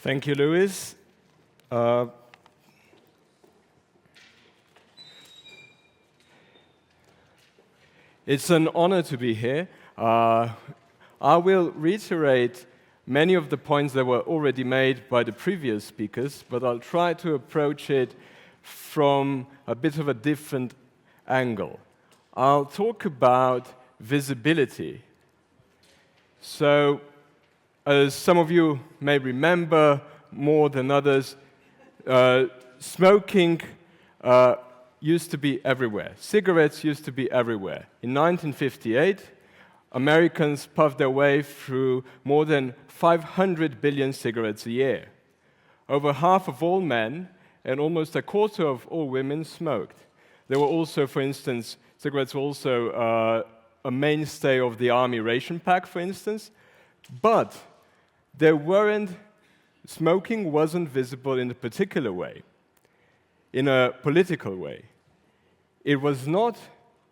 Thank you, Louis. It's an honor to be here. I will reiterate many of the points that were already made by the previous speakers, but I'll try to approach it from a bit of a different angle. I'll talk about visibility. So, as some of you may remember more than others, smoking used to be everywhere. Cigarettes used to be everywhere. In 1958, Americans puffed their way through more than 500 billion cigarettes a year. Over half of all men and almost a quarter of all women smoked. There were also, for instance, cigarettes were also a mainstay of the army ration pack, for instance, but smoking wasn't visible in a particular way, in a political way. It was not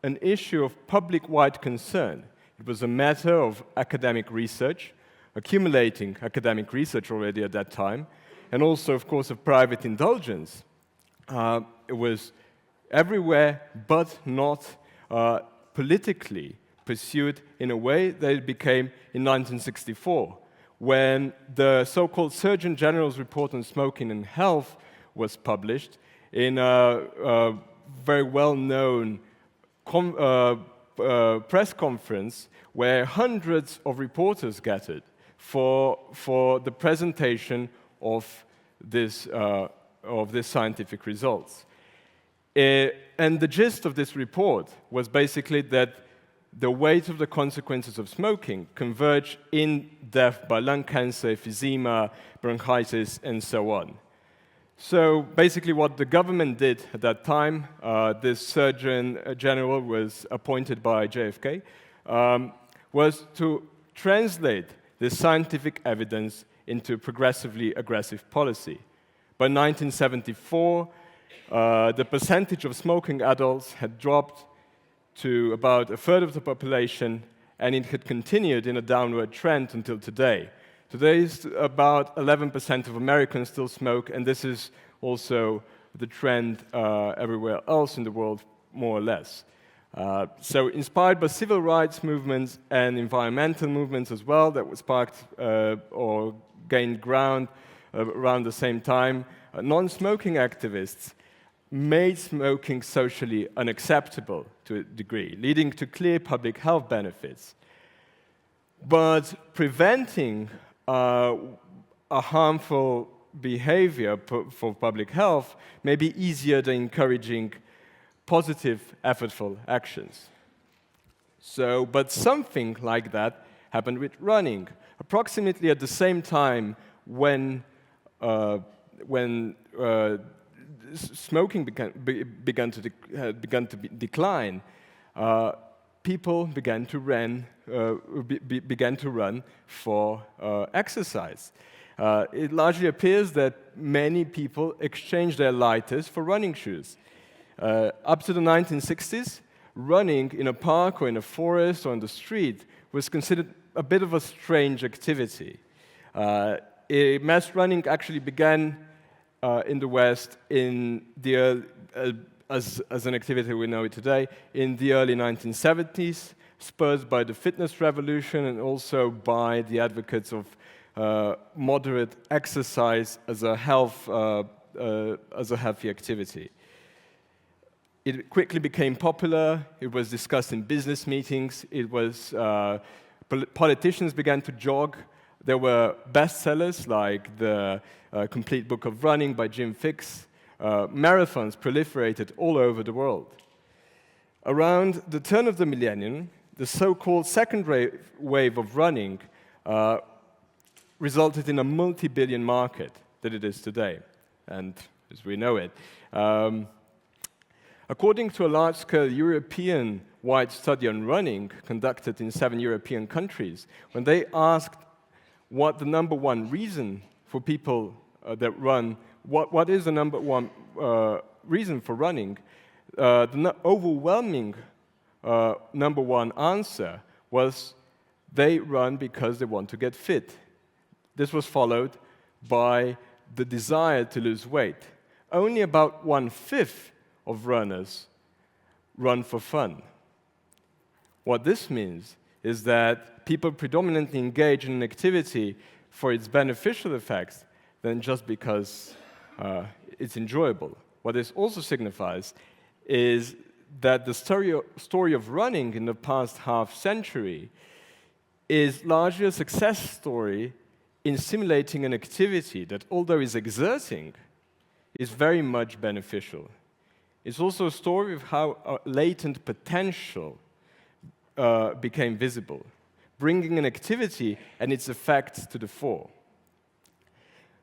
an issue of public-wide concern. It was a matter of academic research, accumulating academic research already at that time, and also, of course, of private indulgence. It was everywhere, but not politically pursued in a way that it became in 1964, when the so-called Surgeon General's report on smoking and health was published in a very well-known press conference where hundreds of reporters gathered for the presentation of this scientific results. And the gist of this report was basically that the weight of the consequences of smoking converge in death by lung cancer, emphysema, bronchitis, and so on. So basically what the government did at that time, this Surgeon General was appointed by JFK, was to translate this scientific evidence into progressively aggressive policy. By 1974, the percentage of smoking adults had dropped to about a third of the population, and it had continued in a downward trend until today. Today, about 11% of Americans still smoke, and this is also the trend everywhere else in the world, more or less. So inspired by civil rights movements and environmental movements as well that were sparked or gained ground around the same time, non-smoking activists made smoking socially unacceptable to a degree, leading to clear public health benefits. But preventing a harmful behavior for public health may be easier than encouraging positive, effortful actions. But something like that happened with running. Approximately at the same time when smoking began to decline, people began to run for exercise. It largely appears that many people exchanged their lighters for running shoes. Up to the 1960s, running in a park or in a forest or on the street was considered a bit of a strange activity. Mass running actually began in the West as an activity we know it today in the early 1970s, spurred by the fitness revolution and also by the advocates of moderate exercise as a healthy activity. It quickly became popular. It was discussed in business meetings. Politicians began to jog. There were bestsellers like the Complete Book of Running by Jim Fixx. Marathons proliferated all over the world. Around the turn of the millennium, the so-called second wave of running resulted in a multi-billion market that it is today, and as we know it. According to a large-scale European-wide study on running conducted in 7 European countries, when they asked what the number one reason for people that run, what is the number one reason for running, the overwhelming number one answer was they run because they want to get fit. This was followed by the desire to lose weight. Only about 1/5 of runners run for fun. What this means is that people predominantly engage in an activity for its beneficial effects than just because it's enjoyable. What this also signifies is that the story of running in the past half-century is largely a success story in simulating an activity that, although is exerting, is very much beneficial. It's also a story of how latent potential became visible, bringing an activity and its effects to the fore.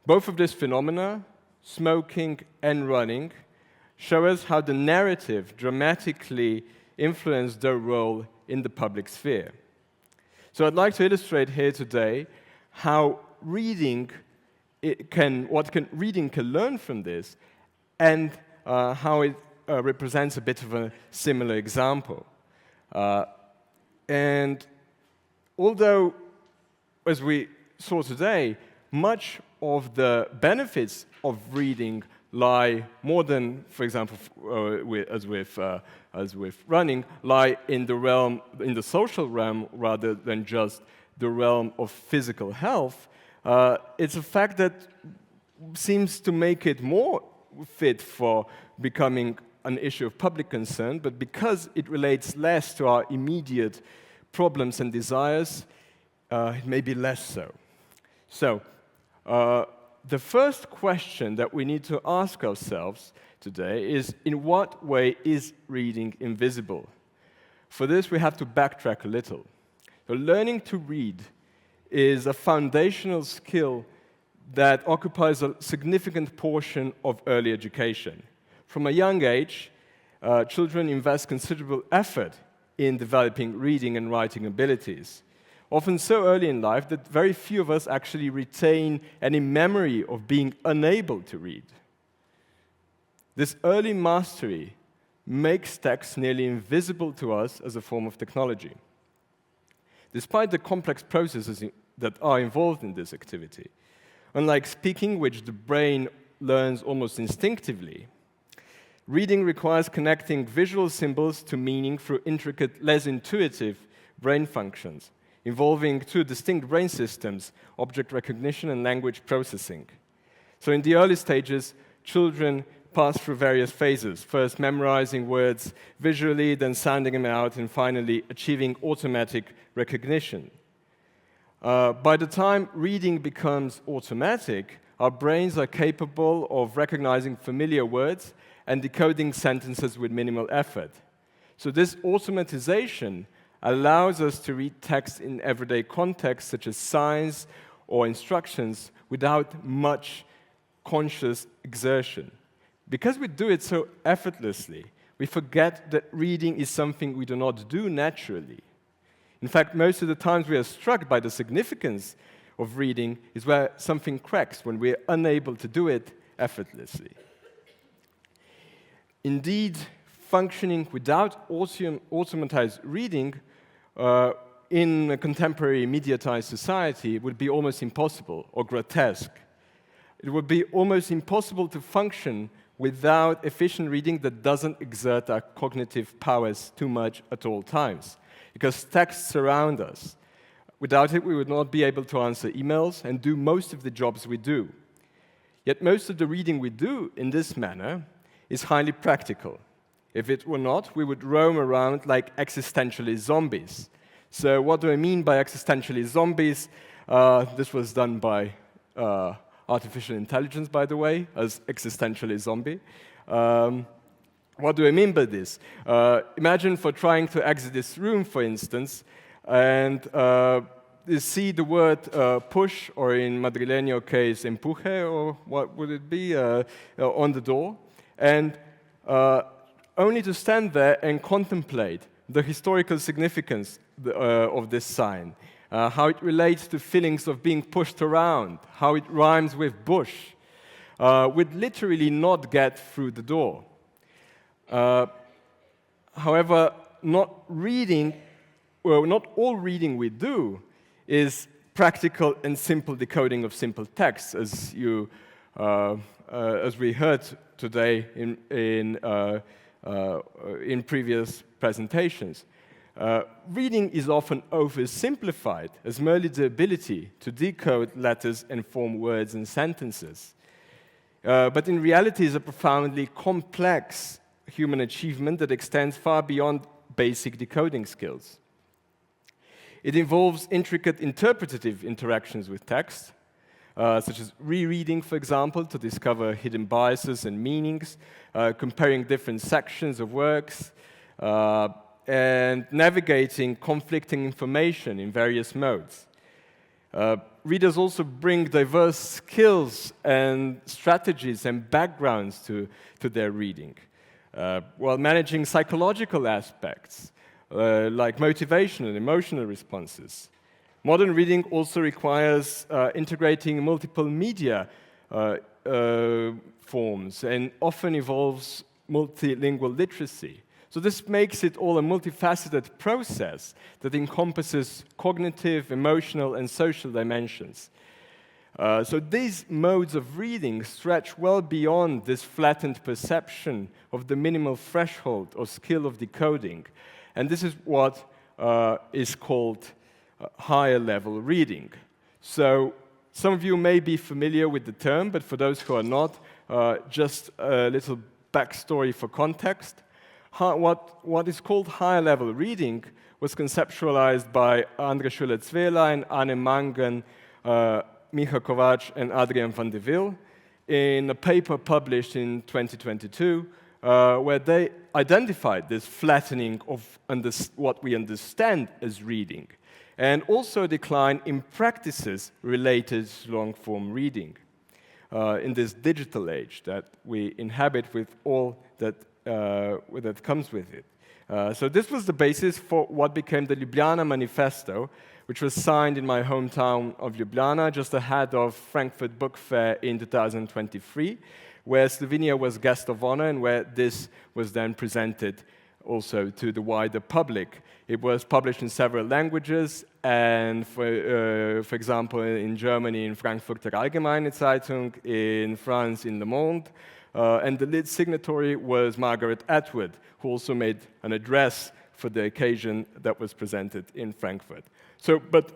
Both of these phenomena, smoking and running, show us how the narrative dramatically influenced their role in the public sphere. So I'd like to illustrate here today how reading reading can learn from this, and how it represents a bit of a similar example. And although, as we saw today, much of the benefits of reading lie more than, for example, as with running, lie in the social realm rather than just the realm of physical health. It's a fact that seems to make it more fit for becoming an issue of public concern, but because it relates less to our immediate problems and desires, it may be less so. So, the first question that we need to ask ourselves today is, in what way is reading invisible? For this, we have to backtrack a little. So learning to read is a foundational skill that occupies a significant portion of early education. From a young age, children invest considerable effort in developing reading and writing abilities, often so early in life that very few of us actually retain any memory of being unable to read. This early mastery makes text nearly invisible to us as a form of technology. Despite the complex processes that are involved in this activity, unlike speaking, which the brain learns almost instinctively, reading requires connecting visual symbols to meaning through intricate, less intuitive brain functions, involving two distinct brain systems, object recognition and language processing. So in the early stages, children pass through various phases, first memorizing words visually, then sounding them out, and finally achieving automatic recognition. By the time reading becomes automatic, our brains are capable of recognizing familiar words and decoding sentences with minimal effort. So this automatization allows us to read text in everyday contexts, such as signs or instructions, without much conscious exertion. Because we do it so effortlessly, we forget that reading is something we do not do naturally. In fact, most of the times we are struck by the significance of reading is where something cracks, when we are unable to do it effortlessly. Indeed, functioning without automatized reading in a contemporary mediatized society would be almost impossible or grotesque. It would be almost impossible to function without efficient reading that doesn't exert our cognitive powers too much at all times, because texts surround us. Without it, we would not be able to answer emails and do most of the jobs we do. Yet most of the reading we do in this manner is highly practical. If it were not, we would roam around like existentialist zombies. So what do I mean by existentialist zombies? This was done by artificial intelligence, by the way, as existentialist zombie. What do I mean by this? Imagine for trying to exit this room, for instance, and you see the word push, or in Madrileño case, empuje, or what would it be, on the door, and only to stand there and contemplate the historical significance of this sign, how it relates to feelings of being pushed around, how it rhymes with bush, would literally not get through the door. However, not all reading we do is practical and simple decoding of simple text, as we heard today in previous presentations. Reading is often oversimplified as merely the ability to decode letters and form words and sentences. But in reality, it's a profoundly complex human achievement that extends far beyond basic decoding skills. It involves intricate interpretative interactions with text, such as rereading, for example, to discover hidden biases and meanings, comparing different sections of works, and navigating conflicting information in various modes. Readers also bring diverse skills and strategies and backgrounds to their reading, while managing psychological aspects, like motivation and emotional responses. Modern reading also requires integrating multiple media forms and often involves multilingual literacy. So this makes it all a multifaceted process that encompasses cognitive, emotional, and social dimensions. So these modes of reading stretch well beyond this flattened perception of the minimal threshold or skill of decoding. And this is what is called higher-level reading. So some of you may be familiar with the term, but for those who are not, just a little backstory for context. What is called higher-level reading was conceptualized by André Schuller-Zwelain, Anne Mangen, Micha Kovac, and Adrian van de Wil in a paper published in 2022, where they identified this flattening of what we understand as reading, and also a decline in practices related to long-form reading in this digital age that we inhabit with all that comes with it. So this was the basis for what became the Ljubljana Manifesto, which was signed in my hometown of Ljubljana, just ahead of Frankfurt Book Fair in 2023, where Slovenia was guest of honor and where this was then presented also to the wider public. It was published in several languages, and for example, in Germany, in Frankfurter Allgemeine Zeitung, in France, in Le Monde, and the lead signatory was Margaret Atwood, who also made an address for the occasion that was presented in Frankfurt. But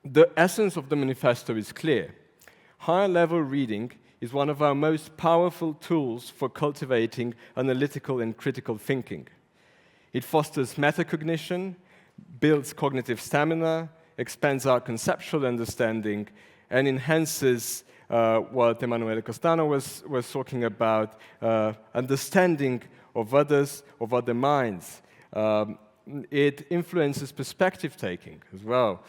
the essence of the manifesto is clear. Higher-level reading is one of our most powerful tools for cultivating analytical and critical thinking. It fosters metacognition, builds cognitive stamina, expands our conceptual understanding, and enhances what Emanuele Costano was talking about, understanding of others, of other minds. It influences perspective-taking as well.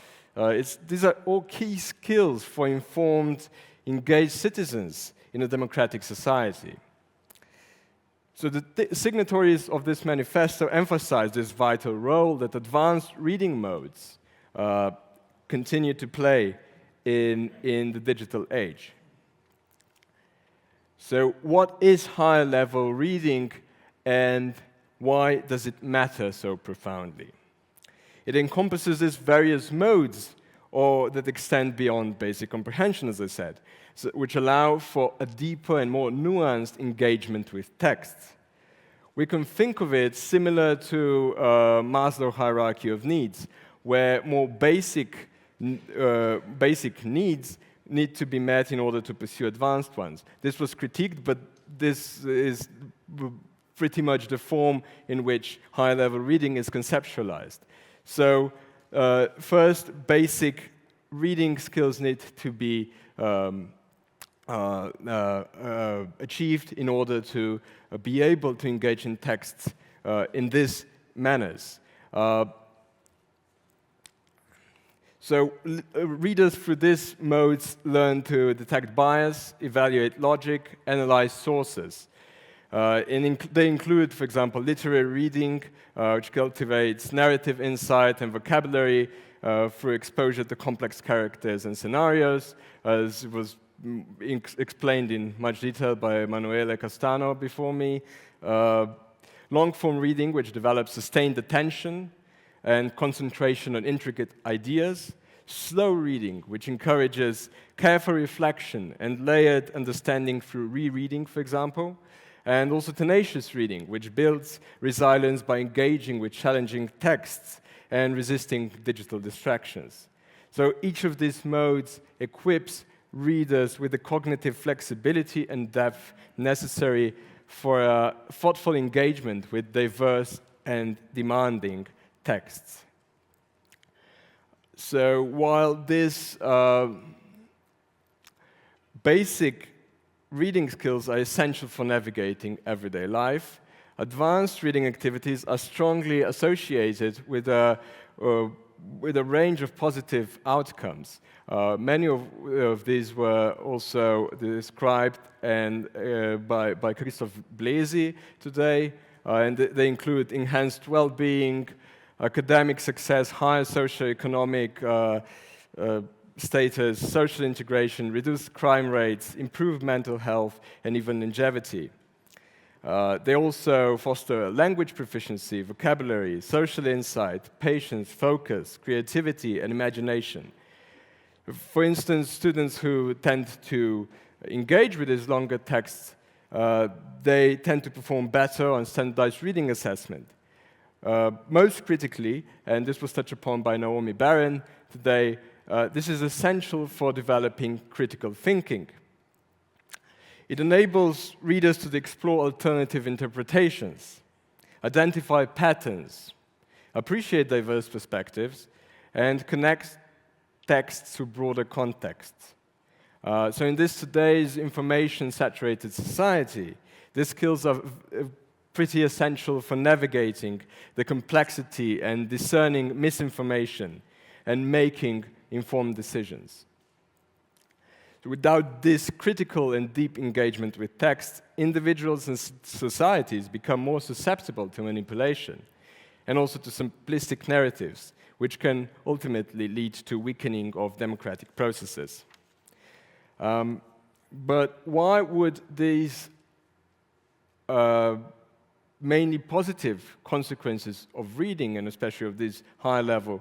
These are all key skills for informed, engaged citizens in a democratic society. So the signatories of this manifesto emphasize this vital role that advanced reading modes continue to play in the digital age. So what is higher-level reading, and why does it matter so profoundly? It encompasses these various modes that extend beyond basic comprehension, as I said, which allow for a deeper and more nuanced engagement with texts. We can think of it similar to Maslow's hierarchy of needs, where more basic needs need to be met in order to pursue advanced ones. This was critiqued, but this is pretty much the form in which higher-level reading is conceptualized. So first, basic reading skills need to be achieved in order to be able to engage in texts in these manners. So readers through these modes learn to detect bias, evaluate logic, analyze sources. They include, for example, literary reading, which cultivates narrative insight and vocabulary through exposure to complex characters and scenarios, as was explained in much detail by Emanuele Costano before me. Long-form reading, which develops sustained attention and concentration on intricate ideas. slow reading, which encourages careful reflection and layered understanding through rereading, for example, and also tenacious reading, which builds resilience by engaging with challenging texts and resisting digital distractions. So each of these modes equips readers with the cognitive flexibility and depth necessary for a thoughtful engagement with diverse and demanding texts. So while these basic reading skills are essential for navigating everyday life, advanced reading activities are strongly associated with a range of positive outcomes. Many of these were also described by Christoph Blesi today, and they include enhanced well-being, academic success, higher socioeconomic status, social integration, reduced crime rates, improved mental health, and even longevity. They also foster language proficiency, vocabulary, social insight, patience, focus, creativity, and imagination. For instance, students who tend to engage with these longer texts, they tend to perform better on standardized reading assessment. Most critically, and this was touched upon by Naomi Barron today, this is essential for developing critical thinking. It enables readers to explore alternative interpretations, identify patterns, appreciate diverse perspectives, and connect texts to broader contexts. So in this today's information-saturated society, these skills are pretty essential for navigating the complexity and discerning misinformation and making informed decisions. Without this critical and deep engagement with text, individuals and societies become more susceptible to manipulation and also to simplistic narratives, which can ultimately lead to weakening of democratic processes. But why would these mainly positive consequences of reading, and especially of these high-level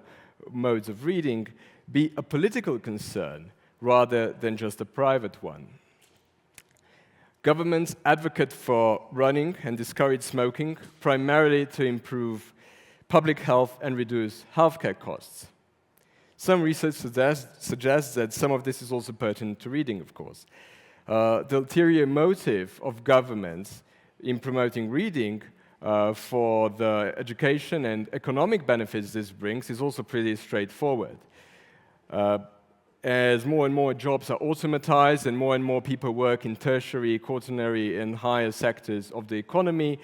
modes of reading, be a political concern rather than just a private one? Governments advocate for running and discourage smoking primarily to improve public health and reduce healthcare costs. Some research suggests that some of this is also pertinent to reading, of course. The ulterior motive of governments in promoting reading for the education and economic benefits this brings is also pretty straightforward. As more and more jobs are automatized and more people work in tertiary, quaternary, and higher sectors of the economy,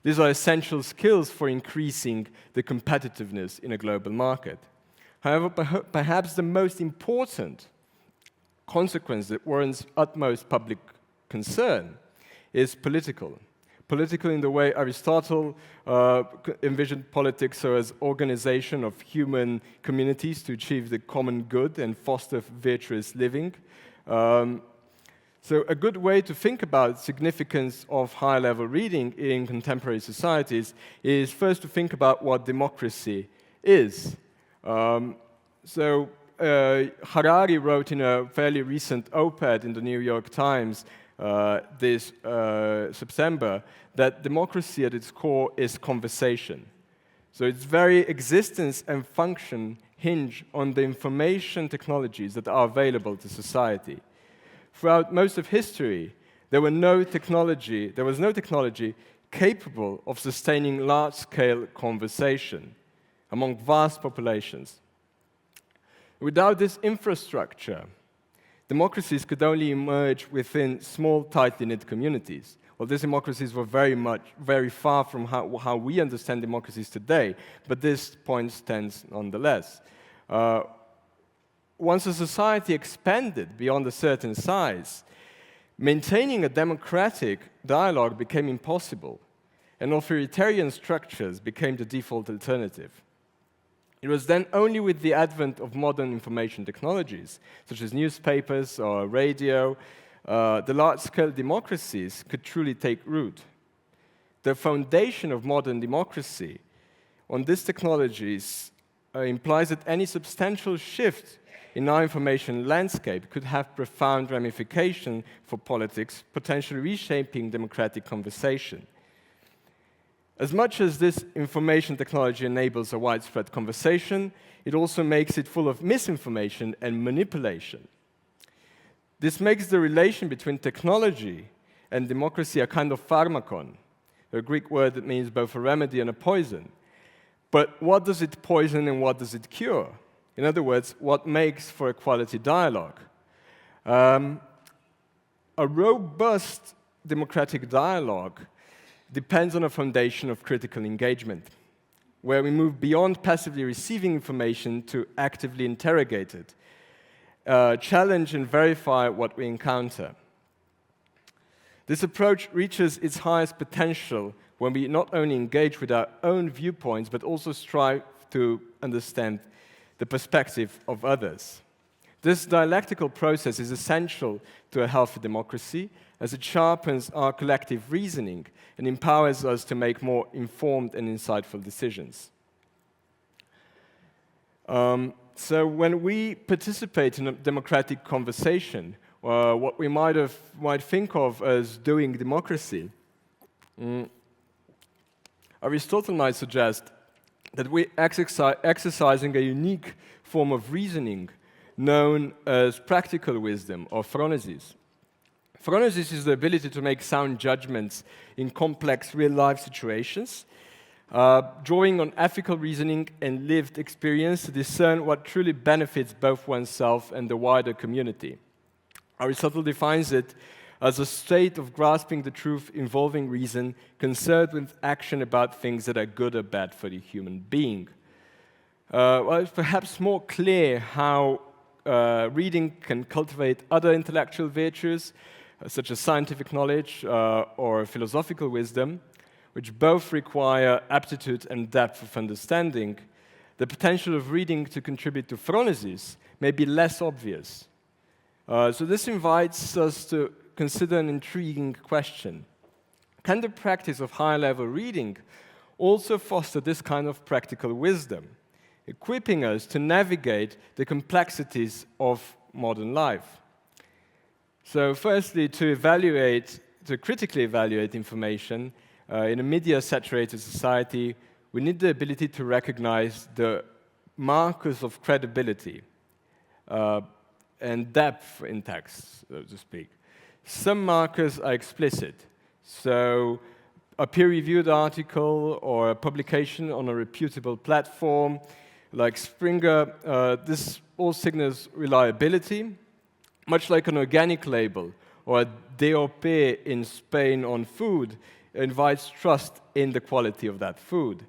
these are essential skills for increasing the competitiveness in a global market. However, perhaps the most important consequence that warrants utmost public concern is political. Political in the way Aristotle envisioned politics as organization of human communities to achieve the common good and foster virtuous living. So a good way to think about the significance of high-level reading in contemporary societies is first to think about what democracy is. Harari wrote in a fairly recent op-ed in the New York Times this September that democracy at its core is conversation. So its very existence and function hinge on the information technologies that are available to society. Throughout most of history, there was no technology capable of sustaining large-scale conversation among vast populations. Without this infrastructure, democracies could only emerge within small, tightly knit communities. Well, these democracies were very far from how we understand democracies today, but this point stands nonetheless. Once a society expanded beyond a certain size, maintaining a democratic dialogue became impossible, and authoritarian structures became the default alternative. It was then only with the advent of modern information technologies, such as newspapers or radio, the large-scale democracies could truly take root. The foundation of modern democracy on these technologies implies that any substantial shift in our information landscape could have profound ramifications for politics, potentially reshaping democratic conversation. As much as this information technology enables a widespread conversation, it also makes it full of misinformation and manipulation. This makes the relation between technology and democracy a kind of pharmakon, a Greek word that means both a remedy and a poison. But what does it poison and what does it cure? In other words, what makes for a quality dialogue? A robust democratic dialogue depends on a foundation of critical engagement, where we move beyond passively receiving information to actively interrogate it, challenge and verify what we encounter. This approach reaches its highest potential when we not only engage with our own viewpoints, but also strive to understand the perspective of others. This dialectical process is essential to a healthy democracy, as it sharpens our collective reasoning and empowers us to make more informed and insightful decisions. So when we participate in a democratic conversation, what we might think of as doing democracy, Aristotle might suggest that we're exercising a unique form of reasoning known as practical wisdom, or phronesis. Phronesis is the ability to make sound judgments in complex real-life situations, drawing on ethical reasoning and lived experience to discern what truly benefits both oneself and the wider community. Aristotle defines it as a state of grasping the truth involving reason, concerned with action about things that are good or bad for the human being. Well, it's perhaps more clear how reading can cultivate other intellectual virtues, such as scientific knowledge or philosophical wisdom, which both require aptitude and depth of understanding. The potential of reading to contribute to phronesis may be less obvious. So this invites us to consider an intriguing question. Can the practice of high-level reading also foster this kind of practical wisdom, equipping us to navigate the complexities of modern life? So firstly, to critically evaluate information in a media-saturated society, we need the ability to recognize the markers of credibility and depth in text, so to speak. Some markers are explicit. So a peer-reviewed article or a publication on a reputable platform like Springer, this all signals reliability, much like an organic label or a DOP in Spain on food invites trust in the quality of that food.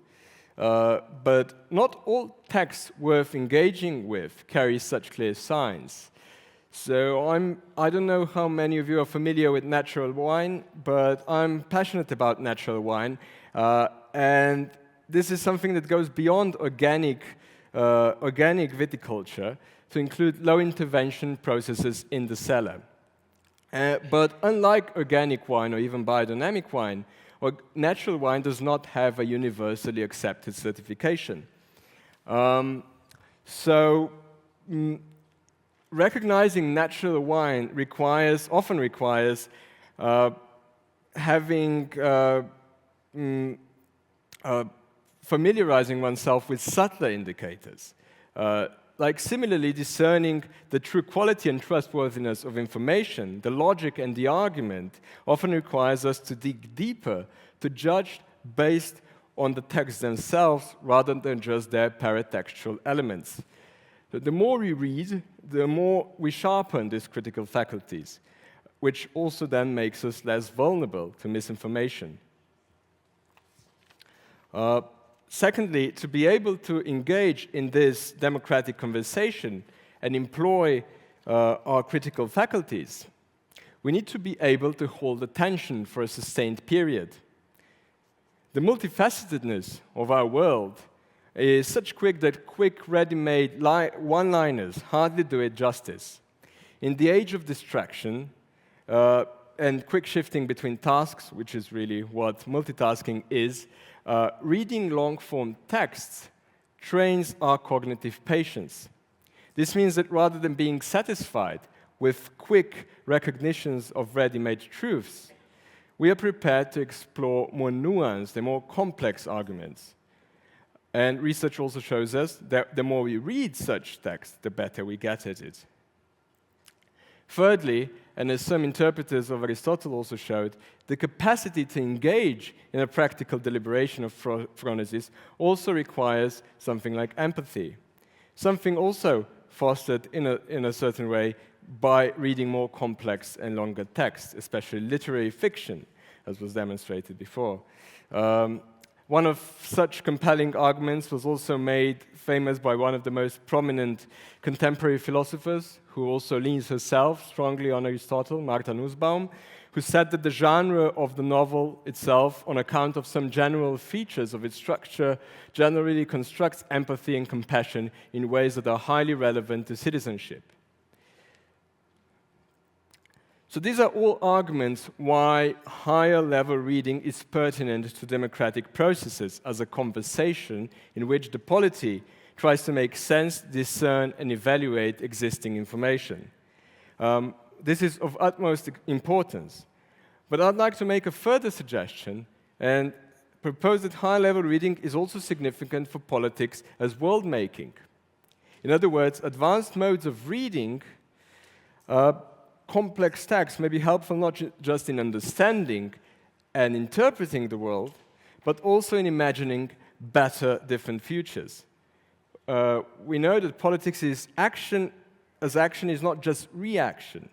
But not all texts worth engaging with carry such clear signs. So I don't know how many of you are familiar with natural wine, but I'm passionate about natural wine. And this is something that goes beyond organic viticulture to include low-intervention processes in the cellar. But unlike organic wine or even biodynamic wine, natural wine does not have a universally accepted certification. Recognizing natural wine often requires familiarizing oneself with subtler indicators. Like similarly, discerning the true quality and trustworthiness of information, the logic and the argument, often requires us to dig deeper, to judge based on the texts themselves rather than just their paratextual elements. The more we read, the more we sharpen these critical faculties, which also then makes us less vulnerable to misinformation. Secondly, to be able to engage in this democratic conversation and employ our critical faculties, we need to be able to hold attention for a sustained period. The multifacetedness of our world is such that quick, ready-made one-liners hardly do it justice. In the age of distraction and quick shifting between tasks, which is really what multitasking is, reading long-form texts trains our cognitive patience. This means that rather than being satisfied with quick recognitions of ready-made truths, we are prepared to explore more nuanced and more complex arguments. And research also shows us that the more we read such texts, the better we get at it. Thirdly, and as some interpreters of Aristotle also showed, the capacity to engage in a practical deliberation of phronesis also requires something like empathy, something also fostered in a certain way by reading more complex and longer texts, especially literary fiction, as was demonstrated before. One of such compelling arguments was also made famous by one of the most prominent contemporary philosophers, who also leans herself strongly on Aristotle, Martha Nussbaum, who said that the genre of the novel itself, on account of some general features of its structure, generally constructs empathy and compassion in ways that are highly relevant to citizenship. So these are all arguments why higher-level reading is pertinent to democratic processes as a conversation in which the polity tries to make sense, discern, and evaluate existing information. This is of utmost importance. But I'd like to make a further suggestion and propose that high-level reading is also significant for politics as world-making. In other words, advanced modes of reading complex texts may be helpful not just in understanding and interpreting the world, but also in imagining better, different futures. We know that politics is action, as action is not just reaction.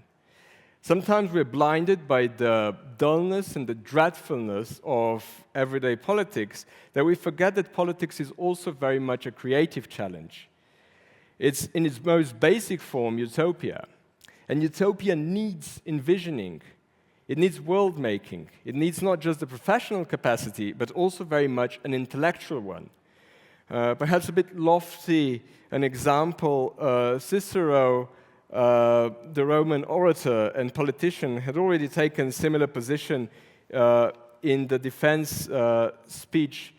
Sometimes we're blinded by the dullness and the dreadfulness of everyday politics that we forget that politics is also very much a creative challenge. It's in its most basic form utopia. And utopia needs envisioning. It needs world-making. It needs not just the professional capacity, but also very much an intellectual one. Perhaps a bit lofty, an example, Cicero, the Roman orator and politician, had already taken similar position in the defense speech.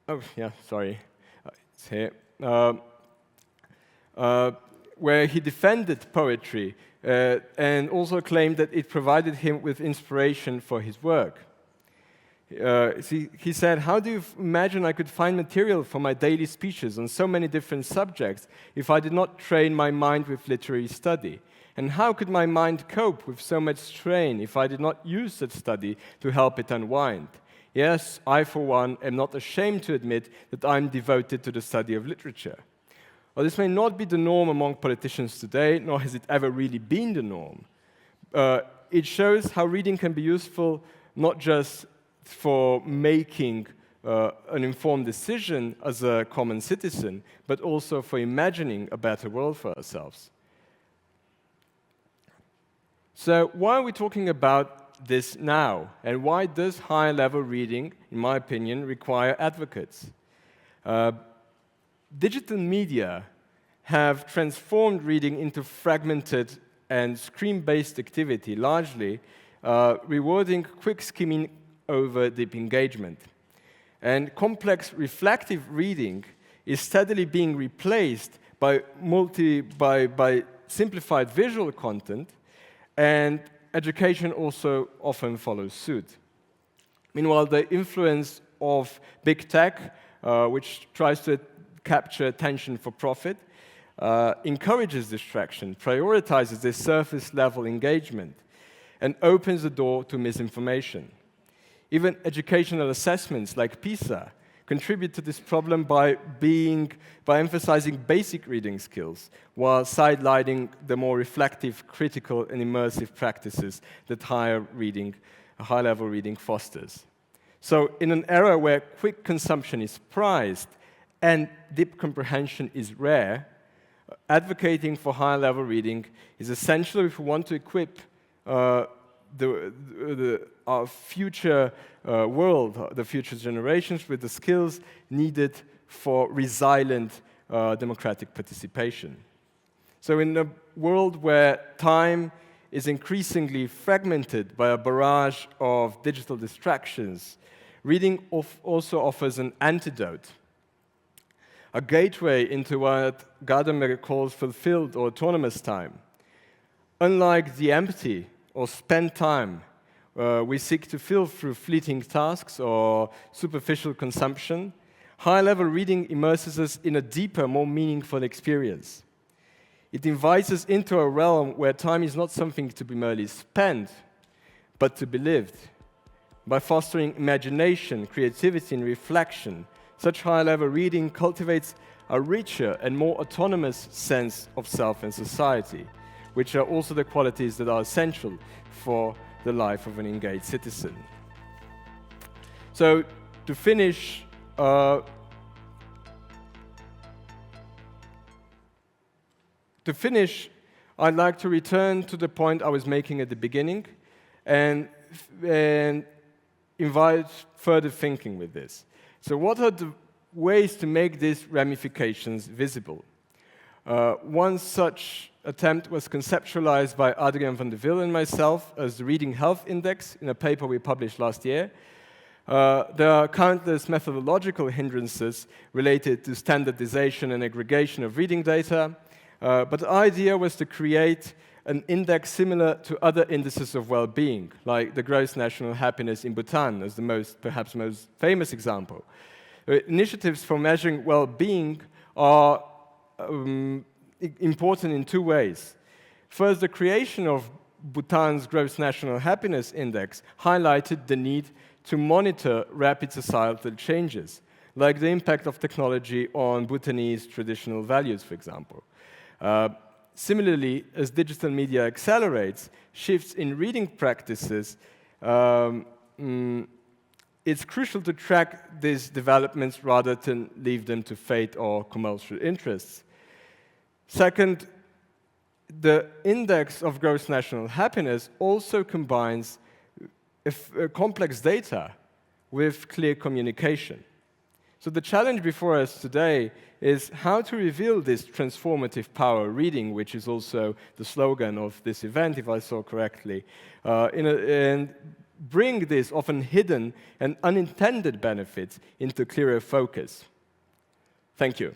It's here. Where he defended poetry and also claimed that it provided him with inspiration for his work. He said, "How do you imagine I could find material for my daily speeches on so many different subjects if I did not train my mind with literary study? And how could my mind cope with so much strain if I did not use such study to help it unwind? Yes, I, for one, am not ashamed to admit that I'm devoted to the study of literature." Well, this may not be the norm among politicians today, nor has it ever really been the norm. It shows how reading can be useful not just for making an informed decision as a common citizen, but also for imagining a better world for ourselves. So why are we talking about this now? And why does higher-level reading, in my opinion, require advocates? Digital media have transformed reading into fragmented and screen-based activity, largely rewarding quick skimming over deep engagement. And complex reflective reading is steadily being replaced by simplified visual content, and education also often follows suit. Meanwhile, the influence of big tech, which tries to capture attention for profit, encourages distraction, prioritizes this surface-level engagement, and opens the door to misinformation. Even educational assessments like PISA contribute to this problem by emphasizing basic reading skills, while sidelining the more reflective, critical, and immersive practices that high-level reading fosters. So in an era where quick consumption is prized and deep comprehension is rare, advocating for high-level reading is essential if we want to equip our future world, the future generations, with the skills needed for resilient democratic participation. So in a world where time is increasingly fragmented by a barrage of digital distractions, reading also offers an antidote, a gateway into what Gadamer calls fulfilled or autonomous time. Unlike the empty or spent time we seek to fill through fleeting tasks or superficial consumption, high-level reading immerses us in a deeper, more meaningful experience. It invites us into a realm where time is not something to be merely spent, but to be lived. By fostering imagination, creativity, and reflection, such high-level reading cultivates a richer and more autonomous sense of self and society, which are also the qualities that are essential for the life of an engaged citizen. So, to finish, I'd like to return to the point I was making at the beginning and invite further thinking with this. So what are the ways to make these ramifications visible? One such attempt was conceptualized by Adrien van der Wiel and myself as the Reading Health Index in a paper we published last year. There are countless methodological hindrances related to standardization and aggregation of reading data, but the idea was to create an index similar to other indices of well-being, like the gross national happiness in Bhutan as the perhaps most famous example. Initiatives for measuring well-being are important in two ways. First, the creation of Bhutan's Gross National Happiness Index highlighted the need to monitor rapid societal changes, like the impact of technology on Bhutanese traditional values, for example. Similarly, as digital media accelerates shifts in reading practices, it's crucial to track these developments rather than leave them to fate or commercial interests. Second, the index of gross national happiness also combines complex data with clear communication. So the challenge before us today is how to reveal this transformative power of reading, which is also the slogan of this event, if I saw correctly, and bring these often hidden and unintended benefits into clearer focus. Thank you.